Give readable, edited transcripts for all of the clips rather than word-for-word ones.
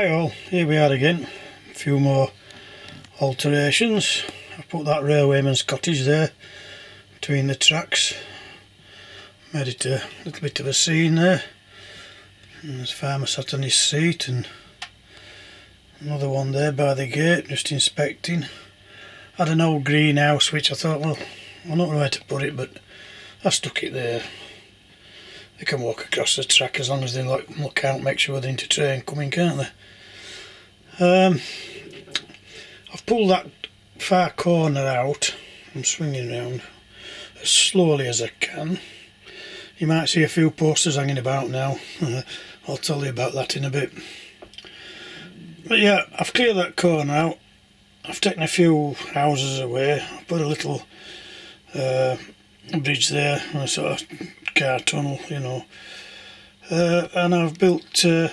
Hi all, here we are again, a few more alterations. I've put that railwayman's cottage there between the tracks, made it a little bit of a scene there, and there's a farmer sat on his seat and another one there by the gate just inspecting. Had an old greenhouse which I thought, well, I don't know where to put it, but I stuck it there. They can walk across the track as long as they look out, make sure they're into train coming, can't they? I've pulled that far corner out. I'm swinging round as slowly as I can. You might see a few posters hanging about now. I'll tell you about that in a bit. But yeah, I've cleared that corner out. I've taken a few houses away. I've put a little bridge there, a sort of car tunnel, you know. And I've built a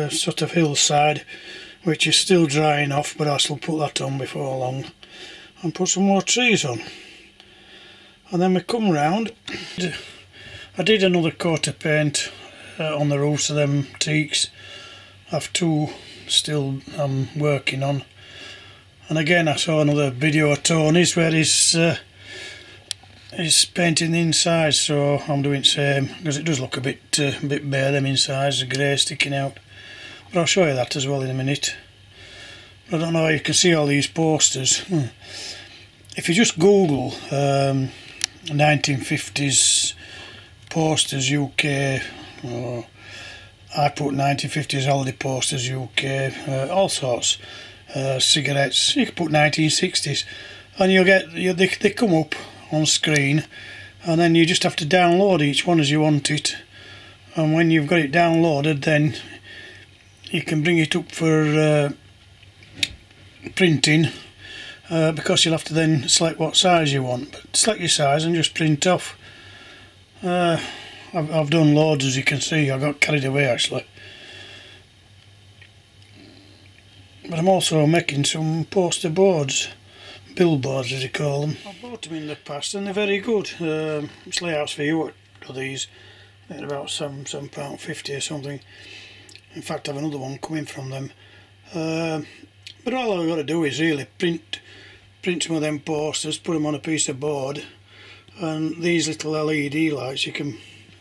sort of hillside which is still drying off, but I shall put that on before long and put some more trees on. And then we come round. I did another coat of paint on the roofs of them teaks. I've two still I'm working on. And again I saw another video of Tony's where he's painting the inside, so I'm doing the same because it does look a bit bare, them insides, the grey sticking out. But I'll show you that as well in a minute. I don't know how you can see all these posters. If you just Google 1950s posters UK, or I put 1950s holiday posters UK, all sorts, cigarettes, you can put 1960s and you'll get, they come up on screen, and then you just have to download each one as you want it, and when you've got it downloaded then you can bring it up for printing, because you'll have to then select what size you want, but select your size and just print off. I've done loads, as you can see. I got carried away actually, but I'm also making some poster boards, billboards as you call them. I've bought them in the past and they're very good. It's layouts for you are these. They're about £7.50 or something. In fact I have another one coming from them. But all I've got to do is really print some of them posters, put them on a piece of board, and these little LED lights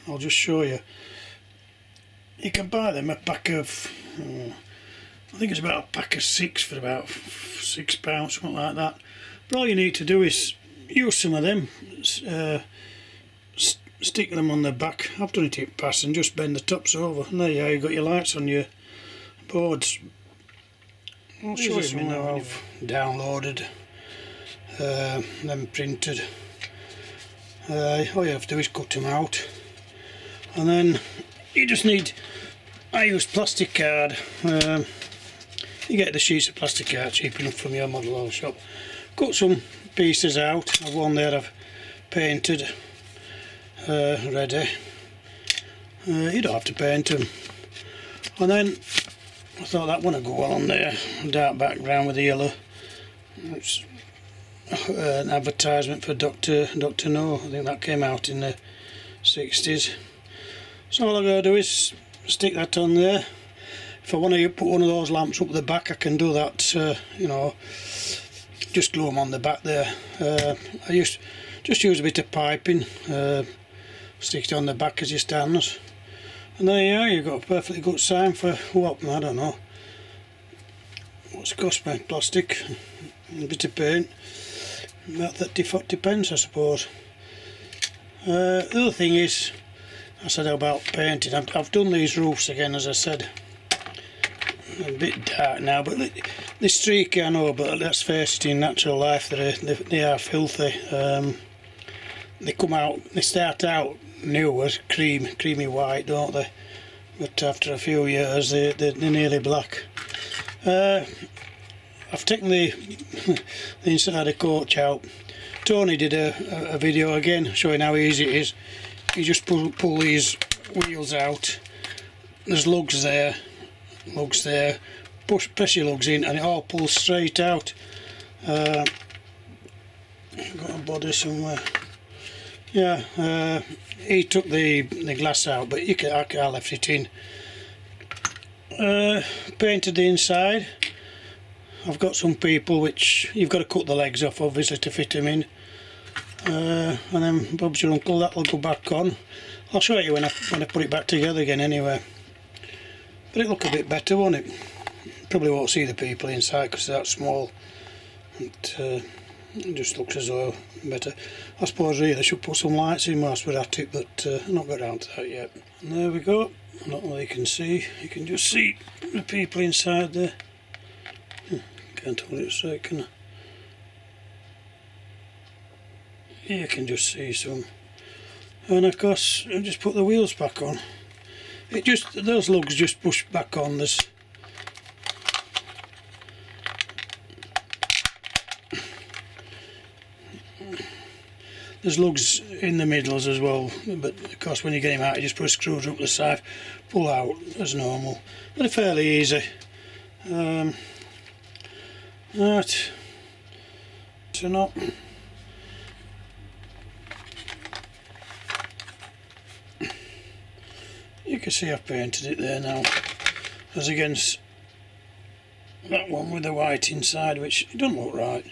I'll just show you. You can buy them a pack of, I think it's about a pack of 6 for about £6, something like that. But all you need to do is use some of them, stick them on the back. I've done it in the past, and just bend the tops over, and there you are, you've got your lights on your boards. I'll show you now. I've downloaded, then printed. All you have to do is cut them out, and then you just need, I use plastic card. You get the sheets of plastic card cheap enough from your model oil shop. Cut some pieces out. I've one there I've painted ready. You don't have to paint them. And then I thought that one would go well on there, dark background with the yellow. It's an advertisement for Dr. No. I think that came out in the 60s. So all I've got to do is stick that on there. If I want to put one of those lamps up the back, I can do that, you know, just glue them on the back there. I just use a bit of piping, stick it on the back as it stands. And there you are, you've got a perfectly good sign for what, I don't know. What's it cost me? Plastic, a bit of paint, about 30-40 pence I suppose. The other thing is, I said about painting, I've done these roofs again, as I said. A bit dark now, but they're streaky, I know, but let's face it, in natural life they are filthy. They come out, they start out new as creamy white, don't they? But after a few years they're nearly black. I've taken the inside of the coach out. Tony did a video again showing how easy it is. You just pull these wheels out, there's lugs there, press your lugs in and it all pulls straight out. Got a body somewhere. Yeah, he took the glass out, but I left it in. painted the inside. I've got some people which you've got to cut the legs off obviously to fit them in, and then Bob's your uncle, that'll go back on. I'll show you when I put it back together again anyway. But it'll look a bit better, won't it? Probably won't see the people inside because they're that small. It just looks as though better. I suppose really I should put some lights in whilst we're at it, but I've not got around to that yet. And there we go. I don't know if you can see. You can just see the people inside there. Can't hold it straight, can I? Yeah, you can just see some. And of course, I just put the wheels back on. Those lugs just push back on. There's lugs in the middles as well, but of course when you get him out you just put screws up the side, pull out as normal. But they're fairly easy. Right, turn up. You can see I've painted it there now, as against that one with the white inside, which it doesn't look right.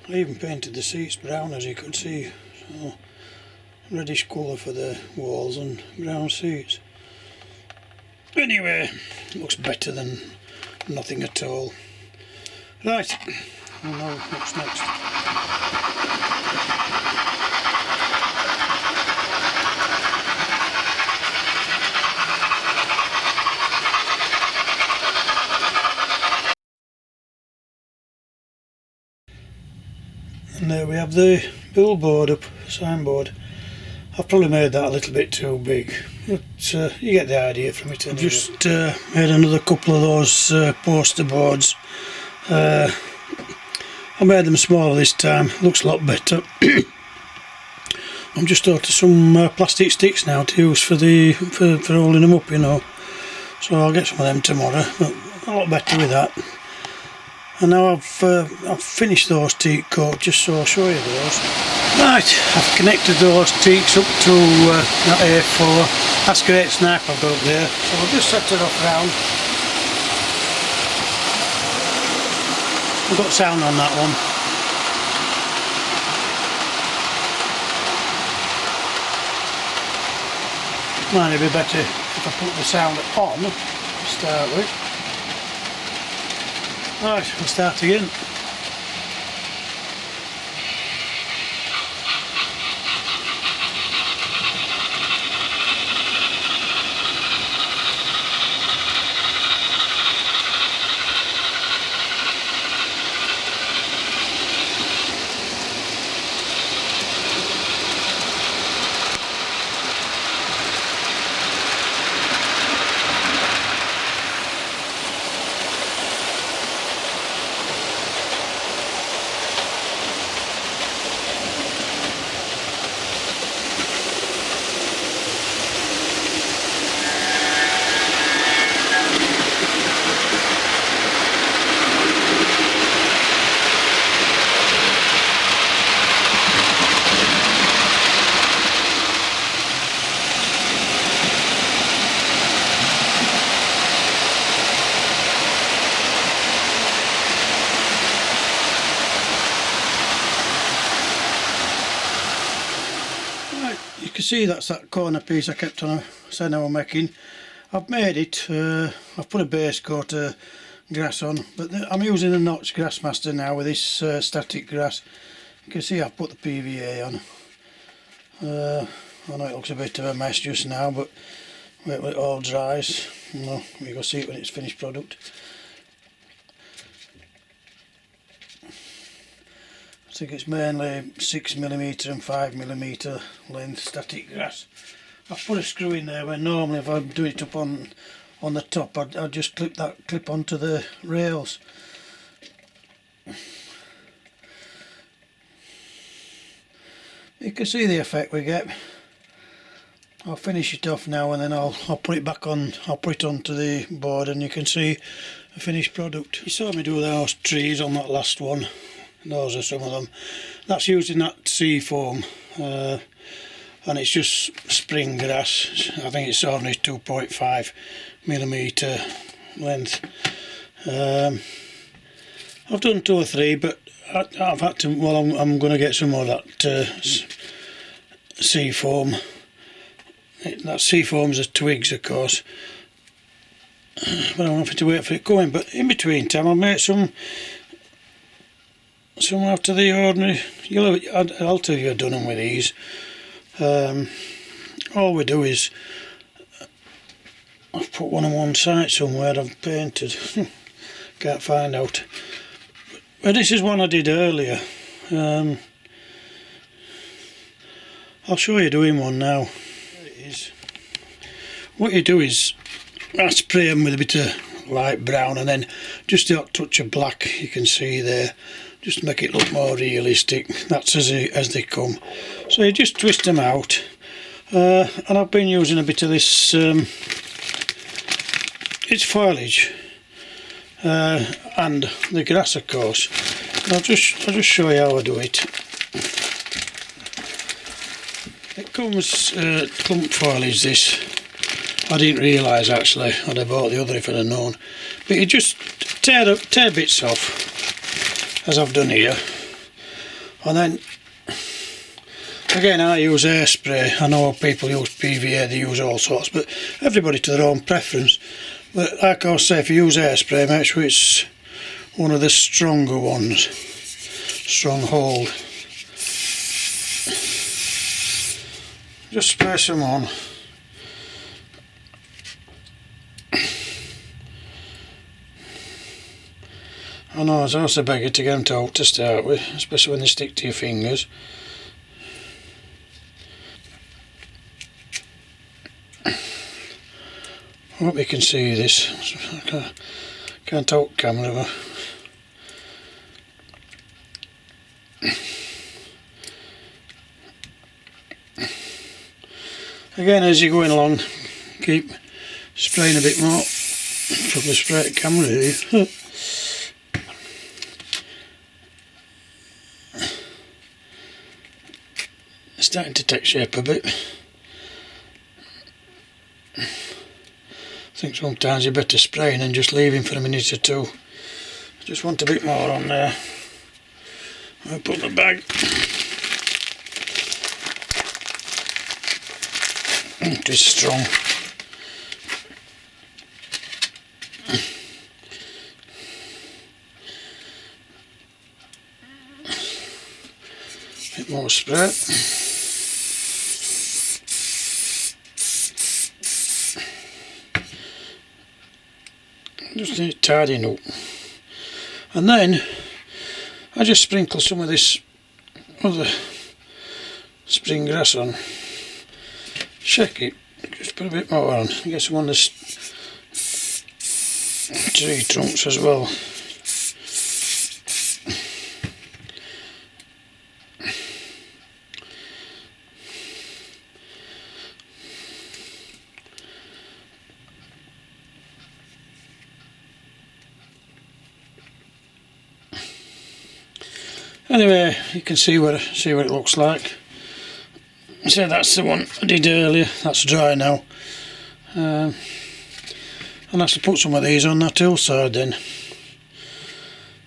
I even painted the seats brown, as you could see, so reddish colour for the walls and brown seats. Anyway, it looks better than nothing at all. Right, and now what's next? And there we have the billboard up, signboard. I've probably made that a little bit too big, but you get the idea from it anyway. I've just made another couple of those poster boards. I made them smaller this time, looks a lot better. I'm just out of some plastic sticks now to use for holding them up, you know. So I'll get some of them tomorrow, but a lot better with that. And now I've finished those teak coats, just so I'll show you those. Right, I've connected those teaks up to that A4. That's great snipe I've got up there. So I'll just set it off round. I've got sound on that one. Might be better if I put the sound on to start with. Right, we'll start again. You can see that's that corner piece I kept on saying I was making. I've made it, I've put a base coat of grass on, but I'm using the Notch Grassmaster now with this static grass. You can see I've put the PVA on. I know it looks a bit of a mess just now, but wait till it all dries. Well, you're going to see it when it's finished product. I think it's mainly 6mm and 5mm length static grass. I've put a screw in there where normally if I'm doing it up on the top I'd just clip onto the rails. You can see the effect we get. I'll finish it off now and then I'll put it back on, I'll put it onto the board and you can see the finished product. You saw me do those trees on that last one. Those are some of them. That's using that sea foam. and it's just spring grass. I think it's only 2.5mm length. I've done 2 or 3, but I've had to. Well, I'm going to get some more of that sea foam. That sea foam's the twigs, of course. But I'm having to wait for it going. But in between time, I'll make some out of the ordinary. I'll tell you I've done them with these. All we do is I've put one on one side somewhere. I've painted. Can't find out. But this is one I did earlier. I'll show you doing one now. There it is. What you do is I spray them with a bit of light brown and then just a touch of black, you can see there, just to make it look more realistic. That's as they come. So you just twist them out, and I've been using a bit of this, it's foliage, and the grass, of course. I'll just show you how I do it. It comes clump foliage, this. I didn't realise actually, I'd have bought the other if I'd have known. But you just tear bits off, as I've done here. And then, again, I use hairspray. I know people use PVA, they use all sorts, but everybody to their own preference. But like I say, if you use hairspray, make sure it's one of the stronger ones. Strong hold. Just spray some on. I know it's also better to get them to hold to start with, especially when they stick to your fingers. I hope you can see this. I can't hold camera, but again, as you're going along, keep spraying a bit more. Probably spray the camera here. It's starting to take shape a bit. I think sometimes you're better spraying and just leaving for a minute or two. Just want a bit more on there. I'll put the bag. It is strong. Bit more spray. Just need it tidying up. And then I just sprinkle some of this other spring grass on. Shake it, just put a bit more on. Get some on the tree trunks as well. Anyway, you can see what it looks like. So that's the one I did earlier. That's dry now, and I have to put some of these on that hillside. Then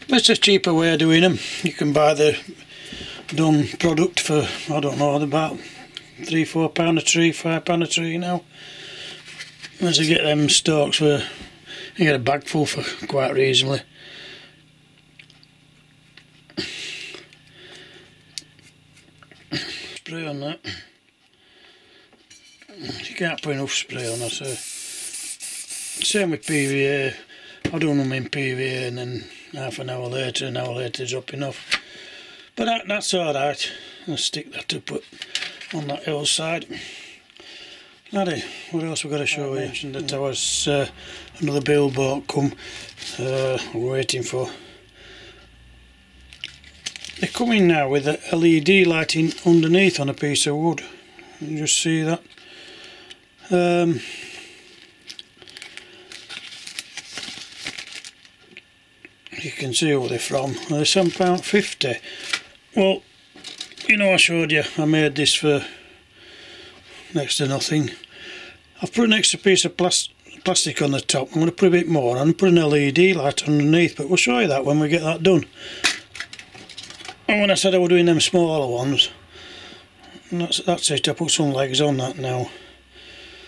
it's a cheaper way of doing them. You can buy the done product for, I don't know, about £3-4 a tree, £5 a tree now. As you get them stalks for, you get a bag full for quite reasonably. Spray on that. You can't put enough spray on, I say. Same with PVA. I do them in PVA and then half an hour later, dropping off. But that's alright. I'll stick that up on that hillside. Laddie, what else we got to show you? I mentioned that I was another billboard come waiting for. They're coming now with a LED lighting underneath on a piece of wood. You just see that. You can see where they're from. They're £7.50. Well, you know, I showed you I made this for next to nothing. I've put an extra piece of plastic on the top. I'm going to put a bit more and put an LED light underneath, but we'll show you that when we get that done. And when I said I was doing them smaller ones, and that's it. I put some legs on that now.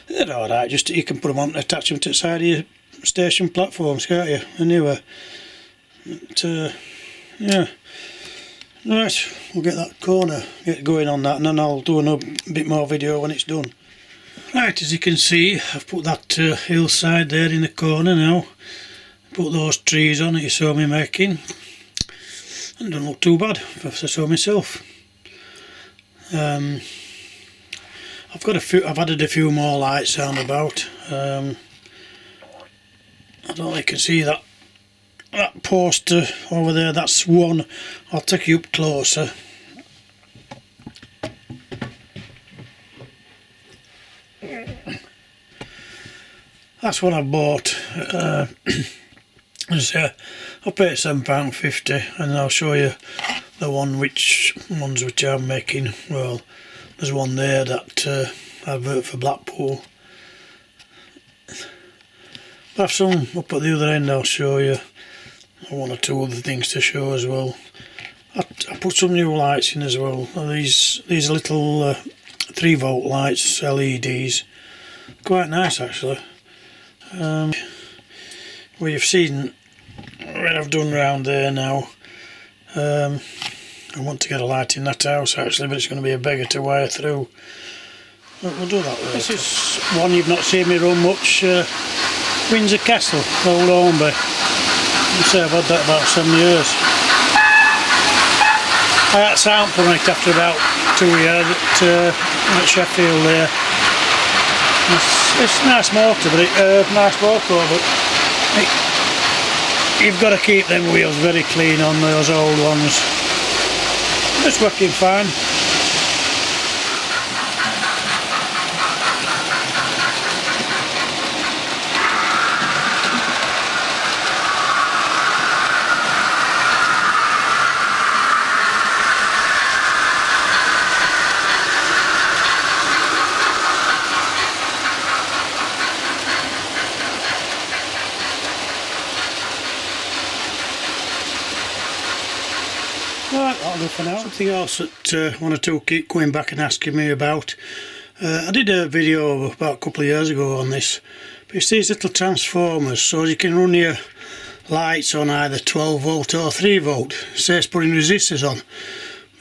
They're alright, just you can put them on and attach them to the side of your station platforms, can't you? Anyway, yeah. Right, we'll get that corner, get going on that, and then I'll do a bit more video when it's done. Right, as you can see, I've put that hillside there in the corner now. Put those trees on that you saw me making. And don't look too bad, if I say so myself. I've added a few more lights down about. I don't know if you can see that poster over there. That's one. I'll take you up closer. That's what I bought. I paid £7.50, and I'll show you the ones which I'm making. Well, there's one there that advert for Blackpool. I have some up at the other end. I'll show you one or two other things to show as well. I put some new lights in as well. These little 3-volt lights, LEDs, quite nice actually. Well, you've seen what I've done round there now. I want to get a light in that house actually, but it's going to be a beggar to wire through. But we'll do that later. This is one you've not seen me run much. Windsor Castle, Old Hornby. You say I've had that about 7 years. I had sound from it after about 2 years at Sheffield there. It's a nice motor, but you've got to keep them wheels very clean on those old ones. It's working fine. Right, that'll do for now. Something else that one or two keep going back and asking me about. I did a video about a couple of years ago on this, but it's these little transformers, so you can run your lights on either 12 volt or 3 volt. It says putting resistors on.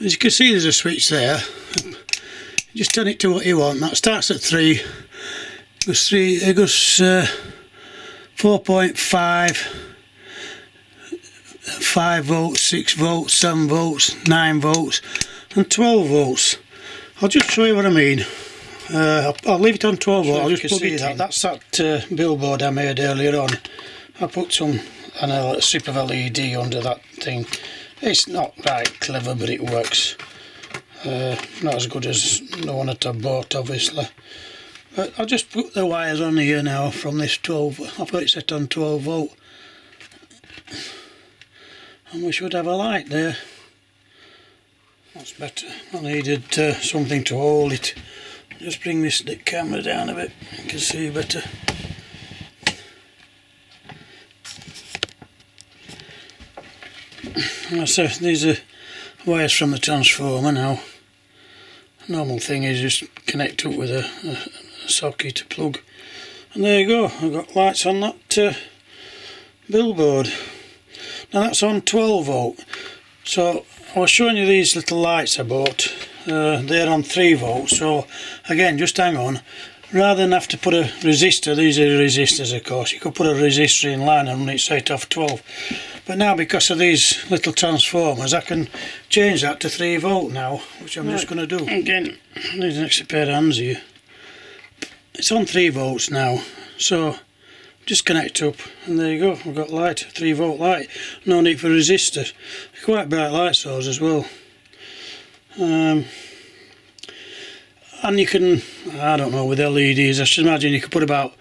As you can see, there's a switch there. Just turn it to what you want. That starts at 3. It goes 4.5. 5 volts, 6 volts, 7 volts, 9 volts and 12 volts. I'll just show you what I mean. I'll leave it on 12 volts. I'll just plug it in. That's that billboard I made earlier on. I put a strip of LED under that thing. It's not right clever, but it works. Not as good as the one that I bought, obviously. But I'll just put the wires on here now from this 12. I've got it set on 12 volt. And we should have a light there. That's better. I needed something to hold it. Just bring this camera down a bit, you can see better. So these are wires from the transformer now. Normal thing is just connect up with a socket, a plug. And there you go, I've got lights on that billboard. Now that's on 12 volt. So I was showing you these little lights I bought. They're on 3 volts. So again, just hang on. Rather than have to put a resistor, these are resistors of course, you could put a resistor in line and run it straight off 12. But now because of these little transformers I can change that to 3 volt now, which I'm just going to do. Again, I need an extra pair of hands here. It's on 3 volts now, so just connect up and there you go, we've got light, 3 volt light, no need for resistor. Quite bright lights those as well. And you can, I don't know, with LEDs I should imagine you could put about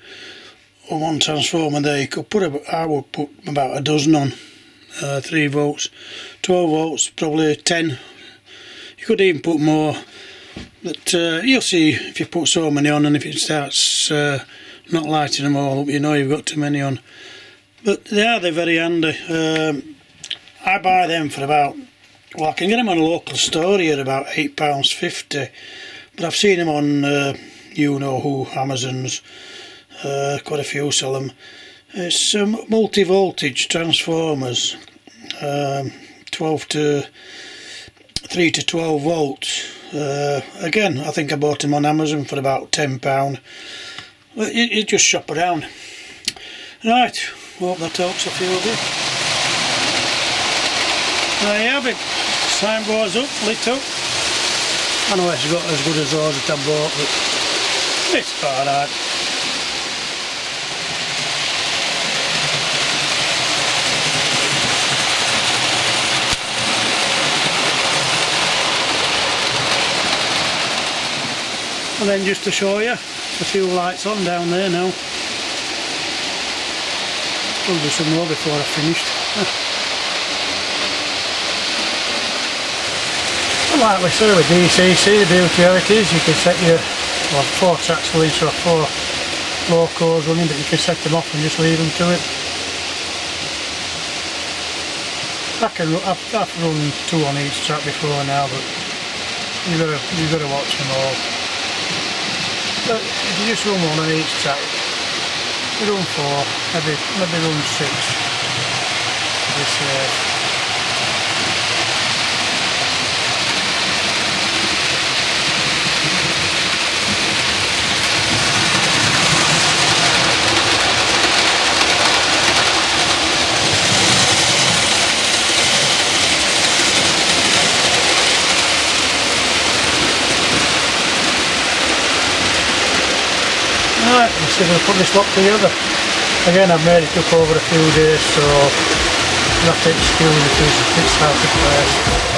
on one transformer there, you could put I would put about a dozen on 3 volts, 12 volts, probably 10. You could even put more. But you'll see if you put so many on, and if it starts not lighting them all up, you know you've got too many on. But they're very handy. I buy them for about, well, I can get them on a local store here about £8.50, but I've seen them on you know who, Amazon's, quite a few sell them. It's multi-voltage transformers, 3 to 12 volts. Again, I think I bought them on Amazon for about £10. Well, you just shop around. Right, hope that helps a few of you. There you have it. Sign goes up, lit up. I know it's got as good as those that I bought, but it's alright. And then just to show you, a few lights on down there now. We'll do some more before I've finished. And like we say with DCC, the beauty of it is you can set your 4 tracks for each or 4 locos running, but you can set them off and just leave them to it. I've run 2 on each track before now, but you've got to watch them all. But if you just run 1 on each track, you run 4, maybe run 6. Be safe. Right, I'm still going to put this lot together. Again, I've made it took over a few days, so you'll have to excuse it if it's out of place.